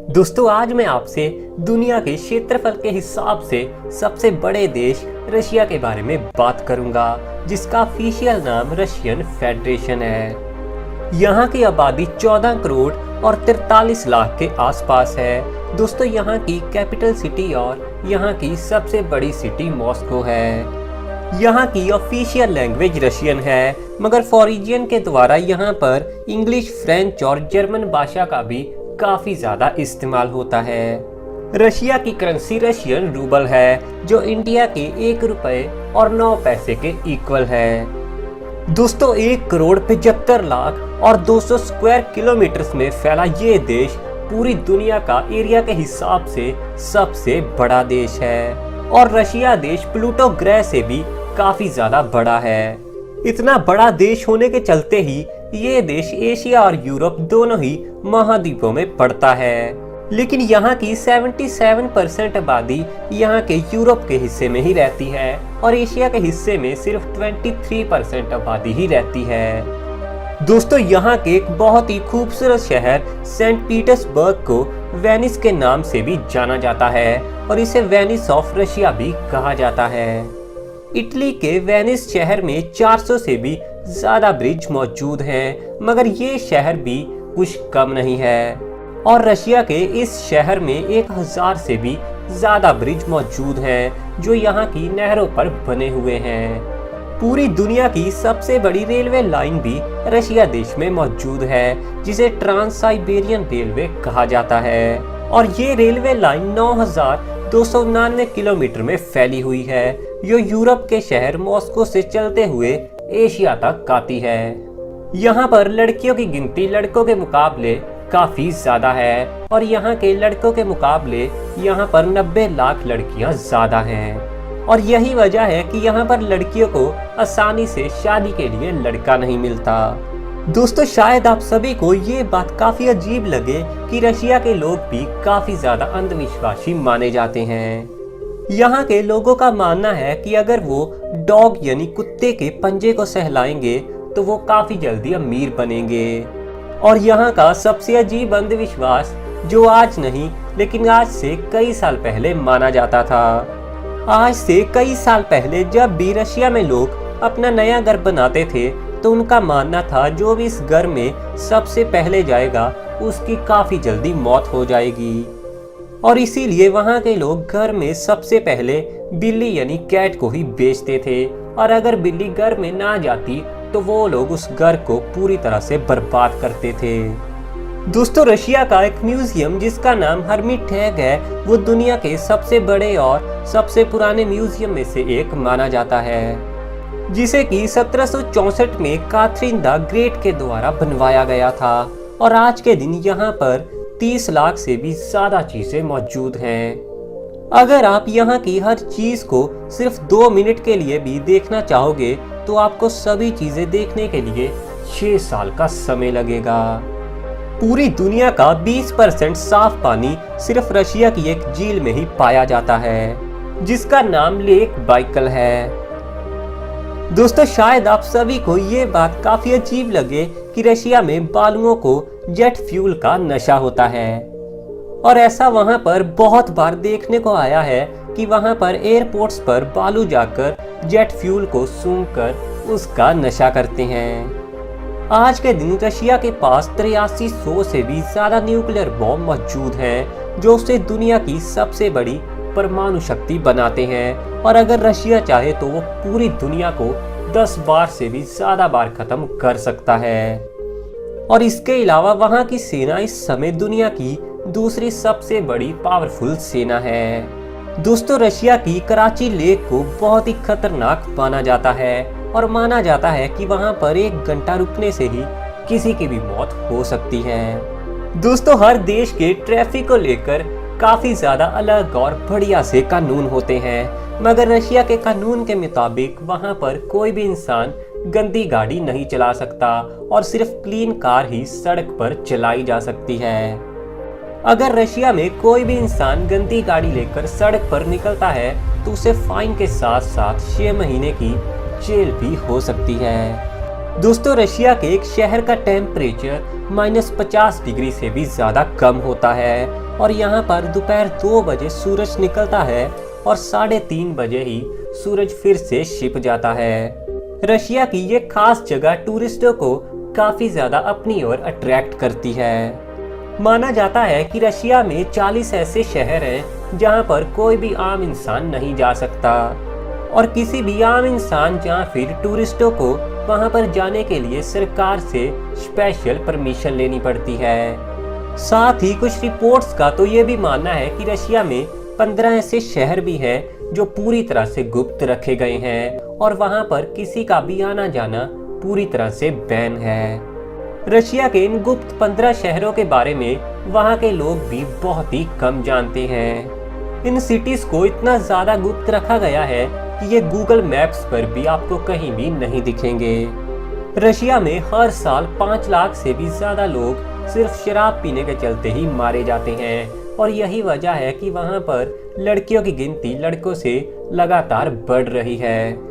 दोस्तों आज मैं आपसे दुनिया के क्षेत्रफल के हिसाब से सबसे बड़े देश रशिया के बारे में बात करूंगा, जिसका ऑफिशियल नाम रशियन फेडरेशन है। यहाँ की आबादी 14 करोड़ और 43 लाख के आसपास है। दोस्तों यहाँ की कैपिटल सिटी और यहाँ की सबसे बड़ी सिटी मॉस्को है। यहाँ की ऑफिशियल लैंग्वेज रशियन है, मगर फॉरिजियन के द्वारा यहाँ पर इंग्लिश, फ्रेंच और जर्मन भाषा का भी काफी ज्यादा इस्तेमाल होता है। रशिया की करेंसी रशियन रूबल है, जो इंडिया के 1 रुपए और 9 पैसे के इक्वल है। दोस्तों 1 करोड़ 75 लाख और 200 स्क्वायर किलोमीटर में फैला ये देश पूरी दुनिया का एरिया के हिसाब से सबसे बड़ा देश है, और रशिया देश प्लूटो ग्रह से भी काफी ज्यादा बड़ा है। इतना बड़ा देश होने के चलते ही ये देश एशिया और यूरोप दोनों ही महाद्वीपों में पड़ता है, लेकिन यहाँ की 77% आबादी यहाँ के यूरोप के हिस्से में ही रहती है और एशिया के हिस्से में सिर्फ 23% आबादी ही रहती है। दोस्तों यहाँ के एक बहुत ही खूबसूरत शहर सेंट पीटर्सबर्ग को वेनिस के नाम से भी जाना जाता है और इसे वेनिस ऑफ रशिया भी कहा जाता है। इटली के वेनिस शहर में 400 से भी ज्यादा ब्रिज मौजूद हैं, मगर ये शहर भी कुछ कम नहीं है, और रशिया के इस शहर में 1000 से भी ज्यादा ब्रिज मौजूद हैं, जो यहाँ की नहरों पर बने हुए हैं। पूरी दुनिया की सबसे बड़ी रेलवे लाइन भी रशिया देश में मौजूद है, जिसे ट्रांस साइबेरियन रेलवे कहा जाता है, और ये रेलवे लाइन 9299 किलोमीटर में फैली हुई है, जो यूरोप के शहर मॉस्को से चलते हुए एशिया तक आती है। यहाँ पर लड़कियों की गिनती लड़कों के मुकाबले काफी ज्यादा है, और यहाँ के लड़कों के मुकाबले यहाँ पर 90 लाख लड़कियाँ ज्यादा हैं, और यही वजह है कि यहाँ पर लड़कियों को आसानी से शादी के लिए लड़का नहीं मिलता। दोस्तों शायद आप सभी को ये बात काफी अजीब लगे कि रशिया के लोग भी काफी ज्यादा अंधविश्वासी माने जाते हैं। यहाँ के लोगों का मानना है कि अगर वो डॉग यानी कुत्ते के पंजे को सहलाएंगे तो वो काफी जल्दी अमीर बनेंगे। और यहाँ का सबसे अजीब अंधविश्वास, जो आज नहीं लेकिन आज से कई साल पहले माना जाता था। आज से कई साल पहले जब भी रशिया में लोग अपना नया घर बनाते थे, तो उनका मानना था जो भी इस घर में सबसे पहले जाएगा उसकी काफी जल्दी मौत हो जाएगी, और इसीलिए वहाँ के लोग घर में सबसे पहले बिल्ली यानी कैट को ही बेचते थे, और अगर बिल्ली घर में ना जाती तो वो लोग उस घर को पूरी तरह से बर्बाद करते थे। दोस्तों रशिया का एक म्यूजियम जिसका नाम हर्मिटेज है, वो दुनिया के सबसे बड़े और सबसे पुराने म्यूजियम में से एक माना जाता है, जिसे कि 1764 में काथरीन द ग्रेट के द्वारा बनवाया गया था, और आज के दिन यहाँ पर 30 लाख से भी ज्यादा चीजें मौजूद हैं। अगर आप यहाँ की हर चीज को सिर्फ 2 मिनट के लिए भी देखना चाहोगे तो आपको सभी चीजें देखने के लिए 6 साल का समय लगेगा। पूरी दुनिया का 20% साफ पानी सिर्फ रशिया की एक झील में ही पाया जाता है, जिसका नाम लेक बाइकल है। दोस्तों शायद आप सभी को ये बात काफी अजीब लगे कि रशिया में बालुओं को जेट फ्यूल का नशा होता है, और ऐसा वहां पर बहुत बार देखने को आया है कि वहां पर एयरपोर्ट्स पर बालू जाकर जेट फ्यूल को सूंघकर उसका नशा करते हैं। आज के दिन रशिया के पास 8300 से भी ज्यादा न्यूक्लियर बॉम्ब मौजूद हैं, जो उसे दुनिया की सबसे बड़ी परमाणु शक्ति बनाते हैं, और अगर रशिया चाहे तो वो पूरी दुनिया को 10 बार से भी ज्यादा बार खत्म कर सकता है। और इसके अलावा वहां की सेना इस समय दुनिया की दूसरी सबसे बड़ी पावरफुल सेना है। दोस्तों रशिया की कराची लेक को बहुत ही खतरनाक माना जाता है, और माना जाता है कि वहां पर 1 घंटा रुकने से ही किसी की भी मौत हो सकती है। दोस्तों हर देश के ट्रैफिक को लेकर काफी ज्यादा अलग और बढ़िया से कानून होते हैं, मगर रशिया के कानून के मुताबिक वहां पर कोई भी इंसान गंदी गाड़ी नहीं चला सकता, और सिर्फ क्लीन कार ही सड़क पर चलाई जा सकती है। अगर रशिया में कोई भी इंसान गंदी गाड़ी लेकर सड़क पर निकलता है तो उसे फाइन के साथ साथ 6 महीने की जेल भी हो सकती है। दोस्तों रशिया के एक शहर का टेम्परेचर -50 डिग्री से भी ज्यादा कम होता है, और यहाँ पर दोपहर 2 बजे सूरज निकलता है और 3:30 बजे ही सूरज फिर से छिप जाता है। रशिया की ये खास जगह टूरिस्टों को काफी ज्यादा अपनी ओर अट्रैक्ट करती है। माना जाता है कि रशिया में 40 ऐसे शहर हैं जहाँ पर कोई भी आम इंसान नहीं जा सकता और किसी भी आम इंसान या फिर टूरिस्टों को वहाँ पर जाने के लिए सरकार से स्पेशल परमिशन लेनी पड़ती है। साथ ही कुछ रिपोर्ट्स का तो ये भी मानना है कि रशिया में 15 ऐसे शहर भी हैं जो पूरी तरह से गुप्त रखे गए हैं और वहाँ पर किसी का भी आना जाना पूरी तरह से बैन है। रशिया के इन गुप्त 15 शहरों के बारे में वहाँ के लोग भी बहुत ही कम जानते हैं। इन सिटीज को इतना ज्यादा गुप्त रखा गया है कि ये गूगल मैप्स पर भी आपको कहीं भी नहीं दिखेंगे। रशिया में हर साल 5 लाख से भी ज्यादा लोग सिर्फ शराब पीने के चलते ही मारे जाते हैं और यही वजह है कि वहाँ पर लड़कियों की गिनती लड़कों से लगातार बढ़ रही है।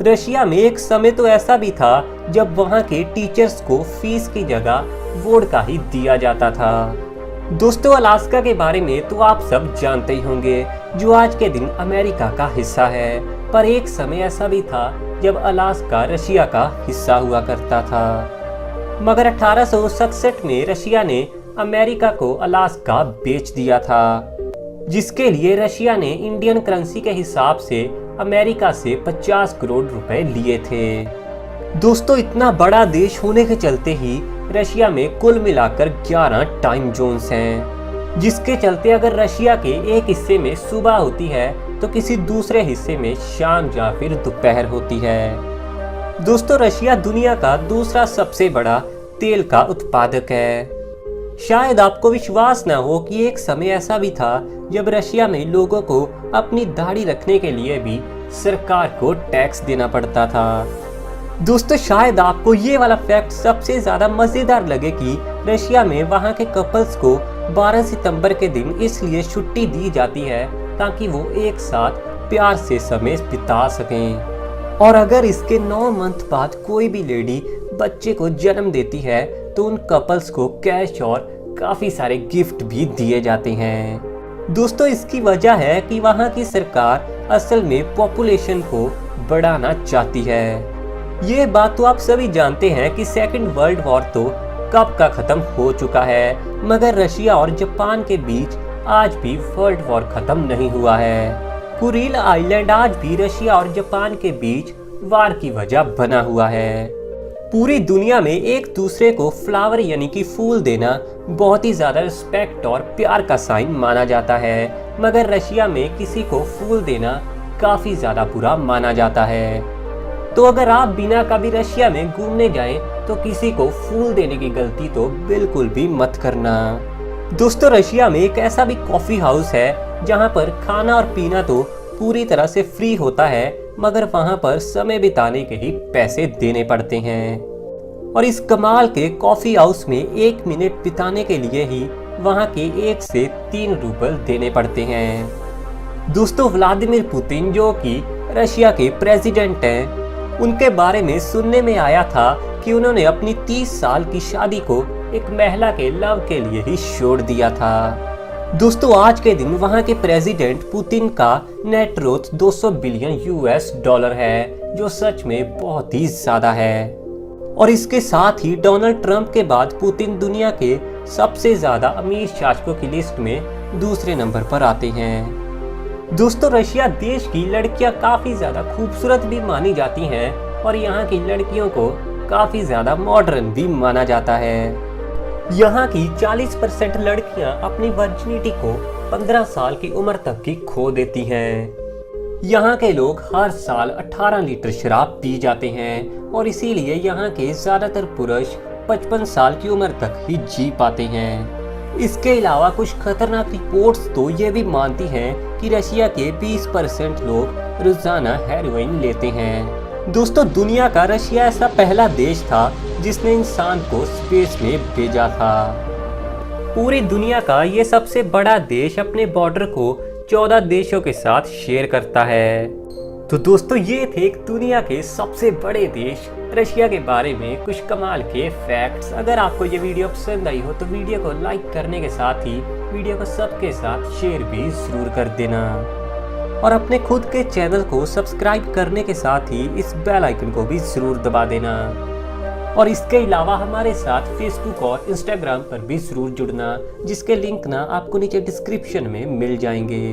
रशिया में एक समय तो ऐसा भी था जब वहाँ के टीचर्स को फीस की जगह वोडका ही दिया जाता था। दोस्तों, अलास्का के बारे में तो आप सब जानते ही होंगे, जो आज के दिन अमेरिका का हिस्सा है, पर एक समय ऐसा भी था जब अलास्का रशिया का हिस्सा हुआ करता था। मगर 1867 में रशिया ने अमेरिका को अलास्का बेच दिया था, जिसके लिए रशिया ने इंडियन करेंसी के हिसाब से अमेरिका से 50 करोड़ रुपए लिए थे। दोस्तों, इतना बड़ा देश होने के चलते ही रशिया में कुल मिलाकर 11 टाइम जोन्स हैं, जिसके चलते अगर रशिया के एक हिस्से में सुबह होती है तो किसी दूसरे हिस्से में शाम या फिर दोपहर होती है। दोस्तों, रशिया दुनिया का दूसरा सबसे बड़ा तेल का उत्पादक है। शायद आपको विश्वास न हो कि एक समय ऐसा भी था जब रशिया में लोगों को अपनी दाढ़ी रखने के लिए भी सरकार को टैक्स देना पड़ता था। दोस्तों, शायद आपको ये वाला फैक्ट सबसे ज्यादा मजेदार लगे कि रशिया में वहाँ के कपल्स को 12 सितंबर के दिन इसलिए छुट्टी दी जाती है ताकि वो एक साथ प्यार से समय बिता सकें। और अगर इसके 9 मंथ बाद कोई भी लेडी बच्चे को जन्म देती है तो उन कपल्स को कैश और काफी सारे गिफ्ट भी दिए जाते हैं। दोस्तों, इसकी वजह है कि वहाँ की सरकार असल में पॉपुलेशन को बढ़ाना चाहती है। ये बात तो आप सभी जानते हैं कि सेकंड वर्ल्ड वॉर तो कब का खत्म हो चुका है, मगर रशिया और जापान के बीच आज भी वर्ल्ड वॉर खत्म नहीं हुआ है। कुरिल आइलैंड आज भी रशिया और जापान के बीच वार की वजह बना हुआ है। पूरी दुनिया में एक दूसरे को फ्लावर यानी कि फूल देना बहुत ही ज्यादा रिस्पेक्ट और प्यार का साइन माना जाता है, मगर रशिया में किसी को फूल देना काफी ज्यादा बुरा माना जाता है। तो अगर आप बिना कभी रशिया में घूमने जाएं तो किसी को फूल देने की गलती तो बिल्कुल भी मत करना। दोस्तों, रशिया में एक ऐसा भी कॉफी हाउस है जहां पर खाना और पीना तो पूरी तरह से फ्री होता है, मगर वहां पर समय बिताने के ही पैसे देने पड़ते हैं। और इस कमाल के कॉफी हाउस में 1 मिनट बिताने के लिए ही वहां के 1 से 3 रूबल देने पड़ते हैं। दोस्तों, व्लादिमीर पुतिन जो कि रशिया के प्रेसिडेंट हैं, उनके बारे में सुनने में आया था कि उन्होंने अपनी 30 साल की शादी को एक महिला के लव के लिए ही छोड़ दिया था। दोस्तों, आज के दिन वहां के प्रेसिडेंट पुतिन का नेट वर्थ 200 बिलियन $US है, जो सच में बहुत ही ज्यादा है। और इसके साथ ही डोनाल्ड ट्रंप के बाद पुतिन दुनिया के सबसे ज्यादा अमीर शासकों की लिस्ट में दूसरे नंबर पर आते हैं। दोस्तों, रशिया देश की लड़कियां काफी ज्यादा खूबसूरत भी मानी जाती हैं और यहाँ की लड़कियों को काफी ज्यादा मॉडर्न भी माना जाता है। यहाँ की 40% लड़कियां अपनी वर्जिनिटी को 15 साल की उम्र तक की खो देती हैं। यहाँ के लोग हर साल 18 लीटर शराब पी जाते हैं और इसीलिए यहाँ के ज्यादातर पुरुष 55 साल की उम्र तक ही जी पाते हैं। इसके अलावा कुछ खतरनाक रिपोर्ट्स तो ये भी मानती हैं कि रशिया के 20% लोग रोजाना हेरोइन लेते हैं। दोस्तों, दुनिया का रशिया ऐसा पहला देश था जिसने इंसान को स्पेस में भेजा था। पूरी दुनिया का ये सबसे बड़ा देश अपने बॉर्डर को 14 देशों के साथ शेयर करता है। तो दोस्तों ये थे एक दुनिया के सबसे बड़े देश रशिया के बारे में कुछ कमाल के फैक्ट्स। अगर आपको ये वीडियो पसंद आई हो तो वीडियो को लाइक करने के साथ ही वीडियो को सबके साथ शेयर भी जरूर कर देना और अपने खुद के चैनल को सब्सक्राइब करने के साथ ही इस बेल आइकन को भी जरूर दबा देना और इसके अलावा हमारे साथ फेसबुक और इंस्टाग्राम पर भी जरूर जुड़ना, जिसके लिंक ना आपको नीचे डिस्क्रिप्शन में मिल जाएंगे।